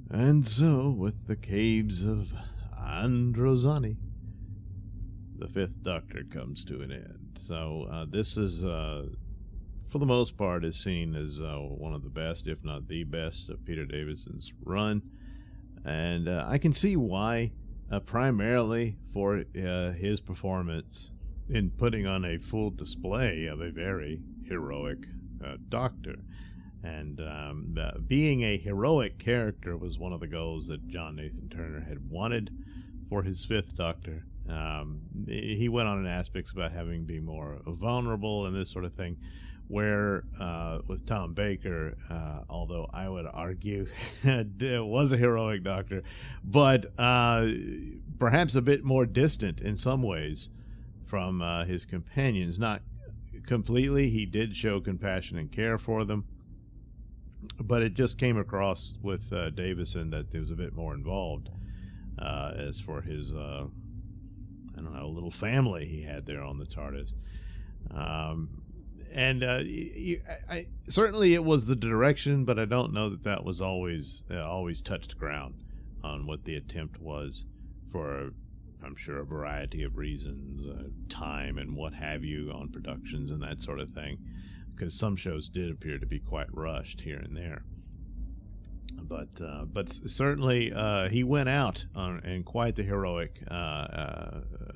And so, with the caves of Androzani, the fifth Doctor comes to an end. So this is, for the most part, is seen as one of the best, if not the best, of Peter Davison's run. And I can see why, primarily for his performance in putting on a full display of a very heroic Doctor. And being a heroic character was one of the goals that John Nathan Turner had wanted for his fifth Doctor. He went on in aspects about having to be more vulnerable and this sort of thing, where with Tom Baker, although I would argue it was a heroic Doctor, but perhaps a bit more distant in some ways from his companions. Not completely. He did show compassion and care for them, but it just came across with Davison that there was a bit more involved as for his, I don't know, little family he had there on the TARDIS. Certainly it was the direction, but I don't know that that was always touched ground on what the attempt was for, I'm sure, a variety of reasons, time and what have you on productions and that sort of thing, because some shows did appear to be quite rushed here and there. But certainly he went out in quite the heroic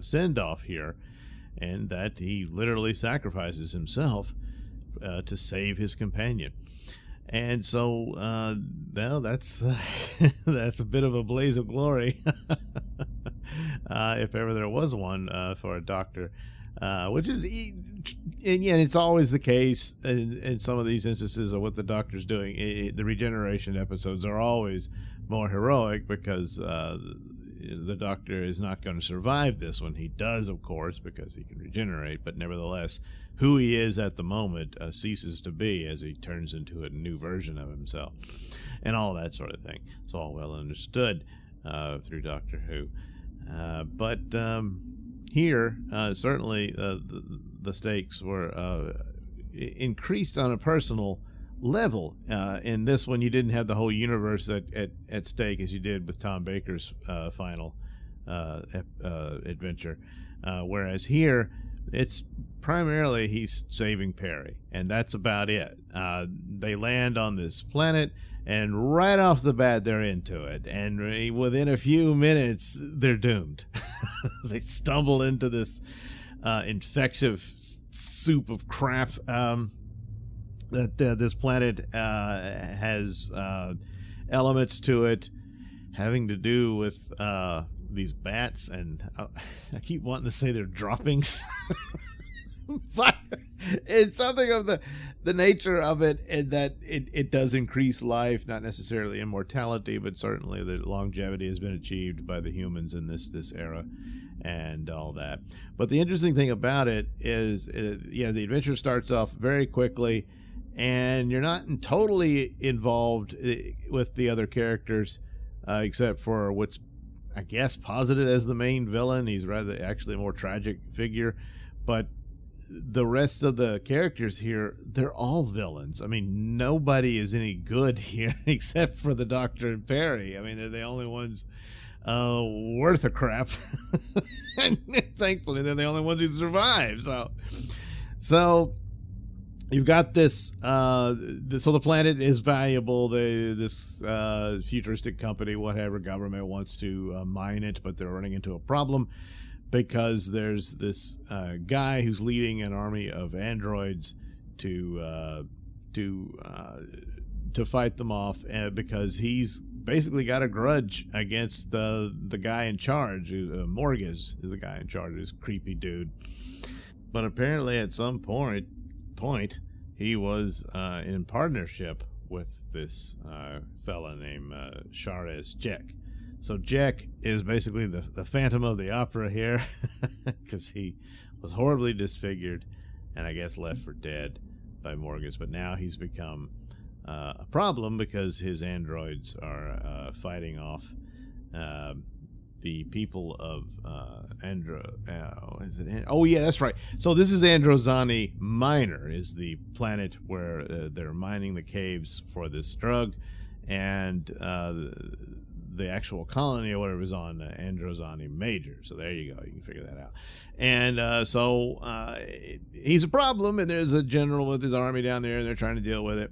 send-off here, and that he literally sacrifices himself to save his companion. And so now that's that's a bit of a blaze of glory, if ever there was one, for a Doctor, which is, and yet it's always the case in some of these instances of what the Doctor's doing. The regeneration episodes are always more heroic because the Doctor is not going to survive this one. He does, of course, because he can regenerate, but nevertheless, who he is at the moment ceases to be as he turns into a new version of himself, and all that sort of thing. It's all well understood through Doctor Who. But here, certainly the stakes were increased on a personal level. In this one, you didn't have the whole universe at stake as you did with Tom Baker's final adventure. Whereas here, it's primarily he's saving Perry, and that's about it. They land on this planet, and right off the bat, they're into it. And within a few minutes, they're doomed. They stumble into this infectious soup of crap that this planet has elements to it having to do with these bats, and I keep wanting to say they're droppings. But it's something of the nature of it, in that it does increase life, not necessarily immortality, but certainly the longevity has been achieved by the humans in this era and all that. But the interesting thing about it is, the adventure starts off very quickly, and you're not totally involved with the other characters, except for what's, I guess, posited as the main villain. He's rather actually a more tragic figure, but the rest of the characters here, they're all villains. I mean, nobody is any good here except for the Doctor and Perry. I mean, they're the only ones worth a crap. And thankfully, they're the only ones who survive. So you've got this. So the planet is valuable. This futuristic company, whatever, government wants to mine it, but they're running into a problem, because there's this guy who's leading an army of androids to fight them off, because he's basically got a grudge against the guy in charge. Morgus is the guy in charge, this creepy dude. But apparently at some point he was in partnership with this fella named Charez Jack. So Jack is basically the Phantom of the Opera here, because he was horribly disfigured and I guess left for dead by Morgus. But now he's become a problem because his androids are fighting off the people of oh yeah, that's right. So this is Androzani Minor, is the planet where they're mining the caves for this drug. and the actual colony or whatever is on Androzani Major. So there you go. You can figure that out. And so he's a problem, and there's a general with his army down there, and they're trying to deal with it.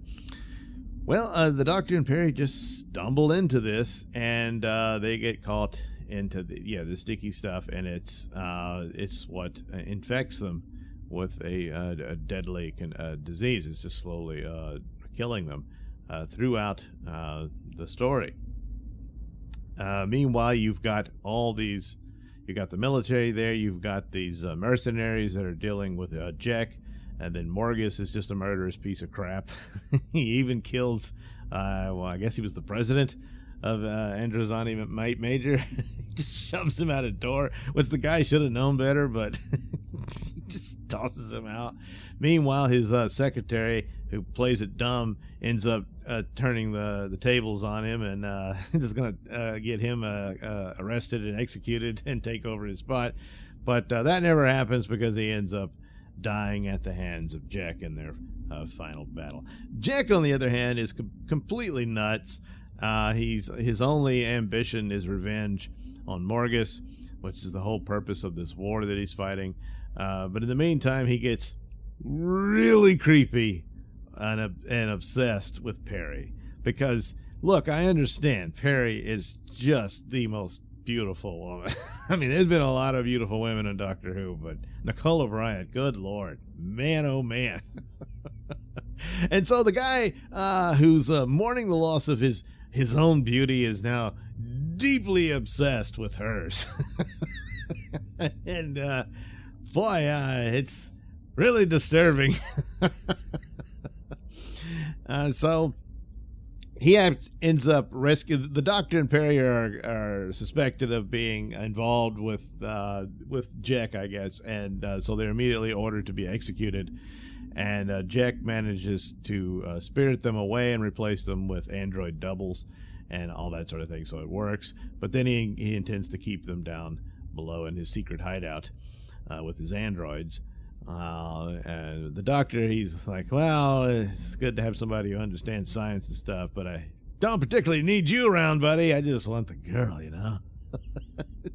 Well, the Doctor and Perry just stumble into this, and they get caught into the sticky stuff, and it's what infects them with a deadly disease. It's just slowly killing them throughout the story. Meanwhile, you've got you got the military there, you've got these mercenaries that are dealing with Jack, and then Morgus is just a murderous piece of crap. He even kills, I guess he was the president of Androzani Major. He just shoves him out a door, which the guy should have known better, but he just tosses him out. Meanwhile, his secretary, who plays it dumb, ends up turning the tables on him, and is going to get him arrested and executed and take over his spot. But that never happens because he ends up dying at the hands of Jack in their final battle. Jack, on the other hand, is completely nuts. His only ambition is revenge on Morgus, which is the whole purpose of this war that he's fighting. But in the meantime, he gets really creepy and obsessed with Perry. Because, look, I understand Perry is just the most beautiful woman. I mean, there's been a lot of beautiful women in Doctor Who, but Nicole Bryant, good Lord. Man, oh man. And so the guy who's mourning the loss of his own beauty is now deeply obsessed with hers. And boy, it's really disturbing. So he ends up rescuing the Doctor, and Perry are suspected of being involved with Jack, I guess, and so they're immediately ordered to be executed. And Jack manages to spirit them away and replace them with android doubles and all that sort of thing, so it works. But then he intends to keep them down below in his secret hideout with his androids. And the Doctor, he's like, well, it's good to have somebody who understands science and stuff, but I don't particularly need you around, buddy. I just want the girl, you know.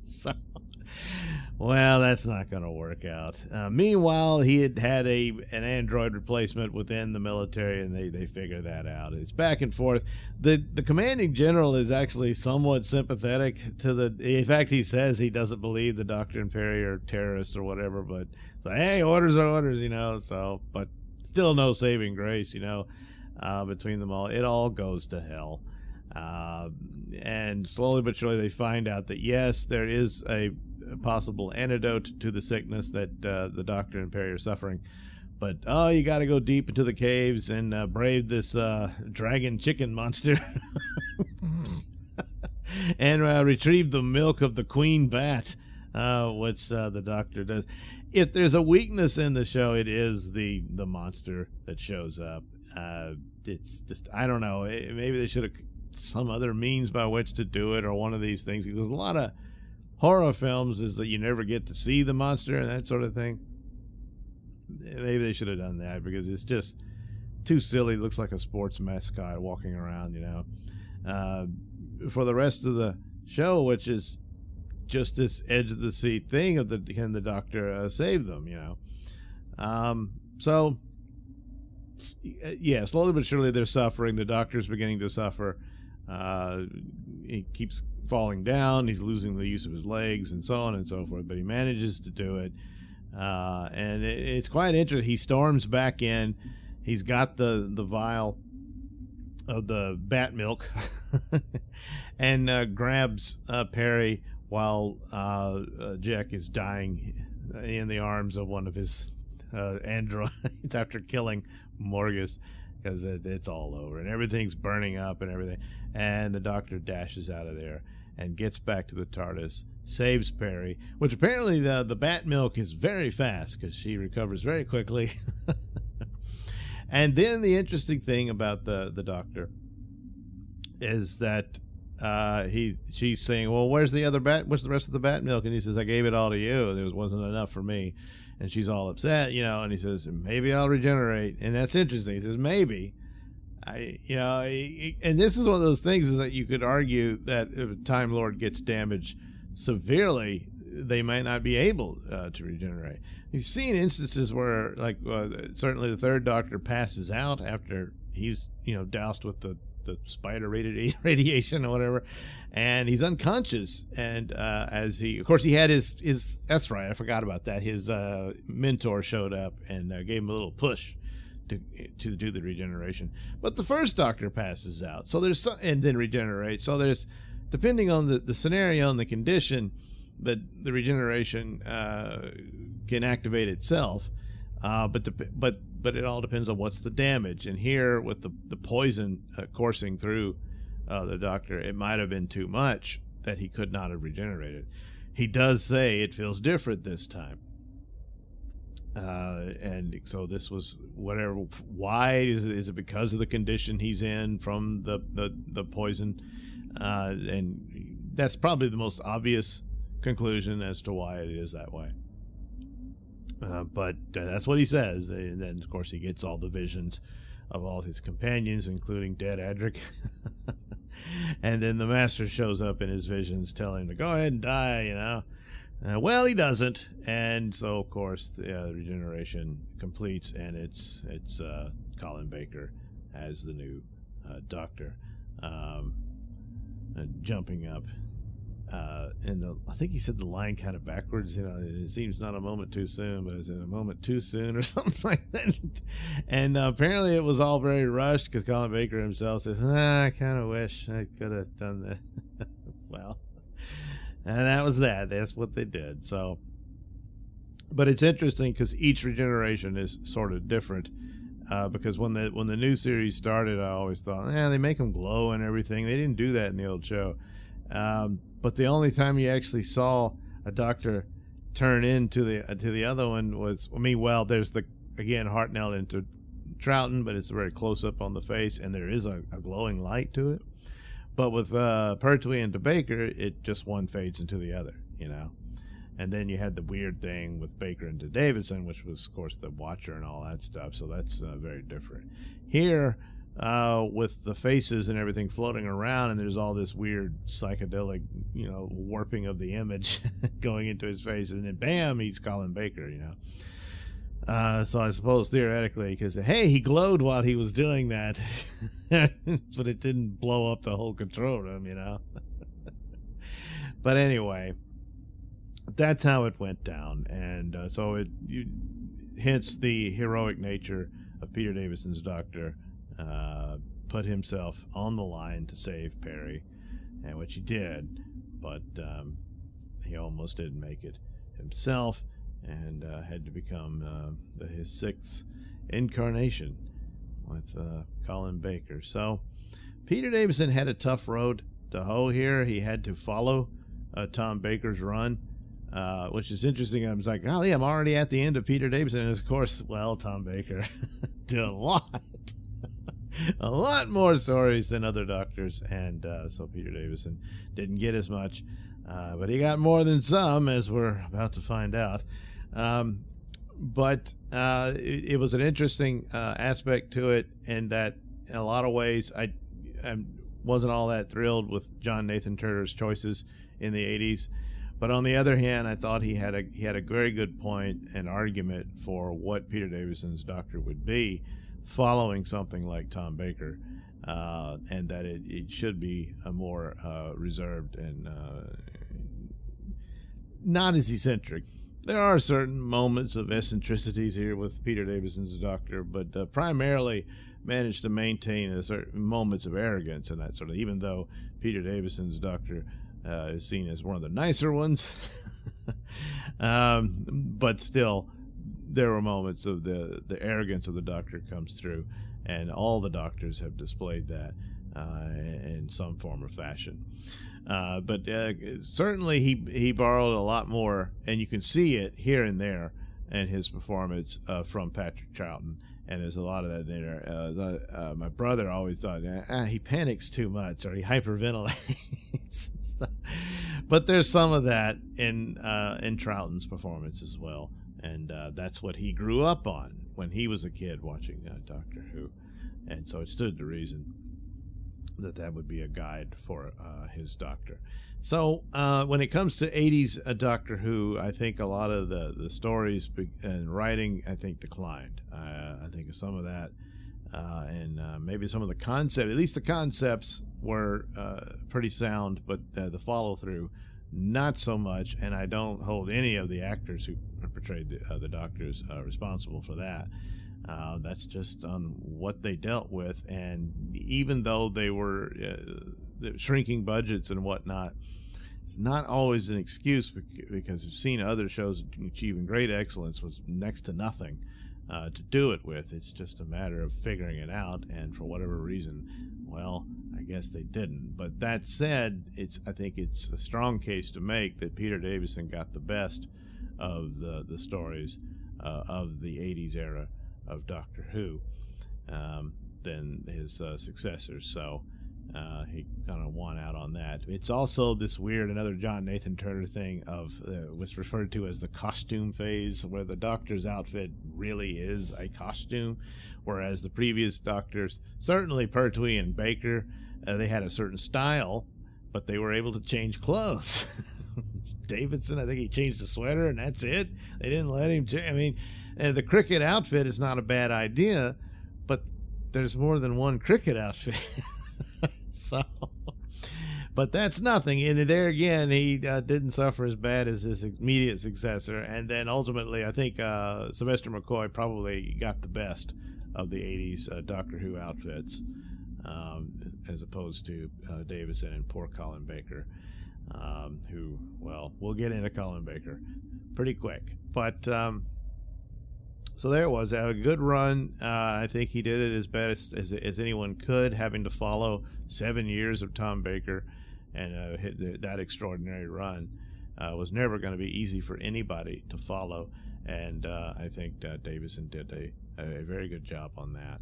So, well, that's not going to work out. Meanwhile, he had an android replacement within the military, and they figure that out. It's back and forth. The commanding general is actually somewhat sympathetic to in fact, he says he doesn't believe the Doctor and Perry are terrorists or whatever, but so, hey, orders are orders, you know. So, but still no saving grace, you know, between them all. It all goes to hell. And slowly but surely they find out that, yes, there is a possible antidote to the sickness that the Doctor and Perry are suffering. But, you got to go deep into the caves and brave this dragon chicken monster and retrieve the milk of the queen bat, which the Doctor does. If there's a weakness in the show, it is the monster that shows up. It's just, I don't know, maybe they should have some other means by which to do it, or one of these things. There's a lot of horror films is that you never get to see the monster and that sort of thing. Maybe they should have done that, because it's just too silly. It looks like a sports mascot walking around, you know. For the rest of the show, which is just this edge of the seat thing of can the Doctor save them, you know. So yeah, slowly but surely they're suffering. The Doctor's beginning to suffer. He keeps falling down. He's losing the use of his legs and so on and so forth, but he manages to do it. And it's quite interesting. He storms back in. He's got the vial of the bat milk and grabs Perry while Jack is dying in the arms of one of his androids after killing Morgus, because it's all over and everything's burning up and everything. And the Doctor dashes out of there and gets back to the TARDIS, saves Perry, which apparently the bat milk is very fast because she recovers very quickly. And then the interesting thing about the Doctor is that she's saying, well, where's the other bat? What's the rest of the bat milk? And he says, I gave it all to you. There wasn't enough for me. And she's all upset, you know, and he says, maybe I'll regenerate. And that's interesting. He says, maybe. And this is one of those things is that you could argue that if a Time Lord gets damaged severely, they might not be able to regenerate. You've seen instances where, like, certainly the Third Doctor passes out after he's, doused with the spider radiation or whatever, and he's unconscious. And as he had his that's right, I forgot about that. His mentor showed up and gave him a little push to do the regeneration. But the First Doctor passes out, so and then regenerates. So there's, depending on the scenario and the condition, that the regeneration can activate itself. But it all depends on what's the damage. And here, with the poison coursing through the Doctor, it might have been too much that he could not have regenerated. He does say it feels different this time. And so this was whatever. Why is it because of the condition he's in from the poison? And that's probably the most obvious conclusion as to why it is that way. But that's what he says. And then, of course, he gets all the visions of all his companions, including dead Adric. And then the Master shows up in his visions, telling him to go ahead and die, well, he doesn't. And so, of course, the regeneration completes, and it's Colin Baker as the new Doctor, jumping up. And I think he said the line kind of backwards. It seems not a moment too soon, but is it a moment too soon or something like that? And apparently it was all very rushed, because Colin Baker himself says, I kind of wish I could have done that. Well, and that was that. That's what they did. So, but it's interesting because each regeneration is sort of different. Because when the new series started, I always thought, they make them glow and everything. They didn't do that in the old show. But the only time you actually saw a Doctor turn into the other one was, there's again Hartnell into Troughton, but it's a very close up on the face, and there is a glowing light to it. But with Pertwee into Baker, it just one fades into the other, And then you had the weird thing with Baker into Davidson, which was, of course, the Watcher and all that stuff. So that's very different. Here, with the faces and everything floating around, and there's all this weird psychedelic, warping of the image going into his face, and then bam, he's Colin Baker, So I suppose theoretically, because he glowed while he was doing that, but it didn't blow up the whole control room, But anyway, that's how it went down, and so hence the heroic nature of Peter Davison's Doctor. Put himself on the line to save Perry, and which he did, but he almost didn't make it himself, and had to become his sixth incarnation with Colin Baker. So Peter Davison had a tough road to hoe here. He had to follow Tom Baker's run, which is interesting. I was like, golly, I'm already at the end of Peter Davison, and of course, Tom Baker did a lot more stories than other Doctors, and so Peter Davison didn't get as much, but he got more than some, as we're about to find out. But it was an interesting aspect to it, in that in a lot of ways I wasn't all that thrilled with John Nathan Turner's choices in the 80s. But on the other hand, I thought he had a very good point and argument for what Peter Davison's Doctor would be, following something like Tom Baker, and that it should be a more reserved and not as eccentric. There are certain moments of eccentricities here with Peter Davison's Doctor, but primarily managed to maintain a certain moments of arrogance and that sort of, even though Peter Davison's Doctor is seen as one of the nicer ones. But still, there were moments of the arrogance of the Doctor comes through, and all the Doctors have displayed that in some form or fashion. But certainly he borrowed a lot more, and you can see it here and there in his performance from Patrick Troughton, and there's a lot of that there. My brother always thought he panics too much, or he hyperventilates. But there's some of that in Troughton's performance as well, and that's what he grew up on when he was a kid watching Doctor Who. and so it stood to reason that would be a guide for his Doctor. So when it comes to 80s Doctor Who, I think a lot of the stories and writing, I think, declined. I think some of that, and maybe some of the concept, at least the concepts were pretty sound, but the follow-through, not so much, and I don't hold any of the actors who portrayed the Doctors responsible for that. That's just on what they dealt with, and even though they were shrinking budgets and whatnot, it's not always an excuse, because I've seen other shows achieving great excellence with next to nothing to do it with. It's just a matter of figuring it out, and for whatever reason, well, I guess they didn't. But that said, I think it's a strong case to make that Peter Davison got the best of the stories of the 80s era of Doctor Who than his successors, so he kind of won out on that. It's also this weird, another John Nathan Turner thing of what's referred to as the costume phase, where the Doctor's outfit really is a costume, whereas the previous Doctors, certainly Pertwee and Baker, they had a certain style, but they were able to change clothes. Davidson, I think he changed the sweater, and that's it. They didn't let him change. I mean, the cricket outfit is not a bad idea, but there's more than one cricket outfit. So, but that's nothing. And there again, he didn't suffer as bad as his immediate successor. And then ultimately, I think Sylvester McCoy probably got the best of the 80s Doctor Who outfits, as opposed to Davison and poor Colin Baker, who, well, we'll get into Colin Baker pretty quick. But so there it was, a good run. I think he did it as best as anyone could, having to follow 7 years of Tom Baker and hit that extraordinary run. Was never going to be easy for anybody to follow, and I think Davison did a very good job on that,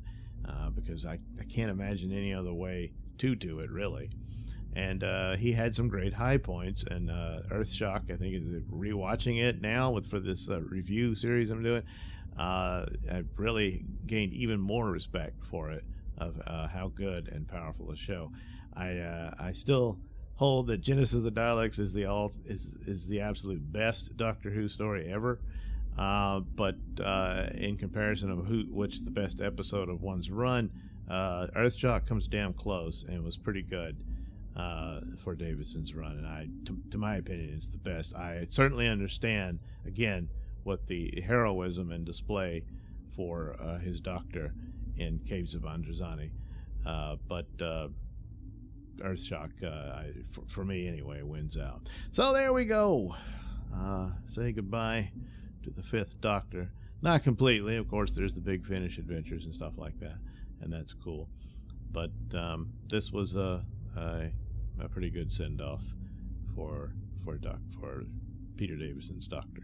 because I can't imagine any other way to do it, really. And he had some great high points, and Earthshock, I think, is rewatching it now for this review series I'm doing. I've really gained even more respect for it, of how good and powerful a show. I still hold that Genesis of the Daleks is the absolute best Doctor Who story ever. But in comparison of which the best episode of one's run, Earthshock comes damn close and was pretty good for Davidson's run. And to my opinion, it's the best. I certainly understand, again, what the heroism and display for his Doctor in Caves of Androzani, but Earthshock, for me anyway, wins out. So there we go. Say goodbye to the fifth Doctor. Not completely, of course. There's the Big Finish adventures and stuff like that, and that's cool. But this was a pretty good send off for Peter Davison's Doctor.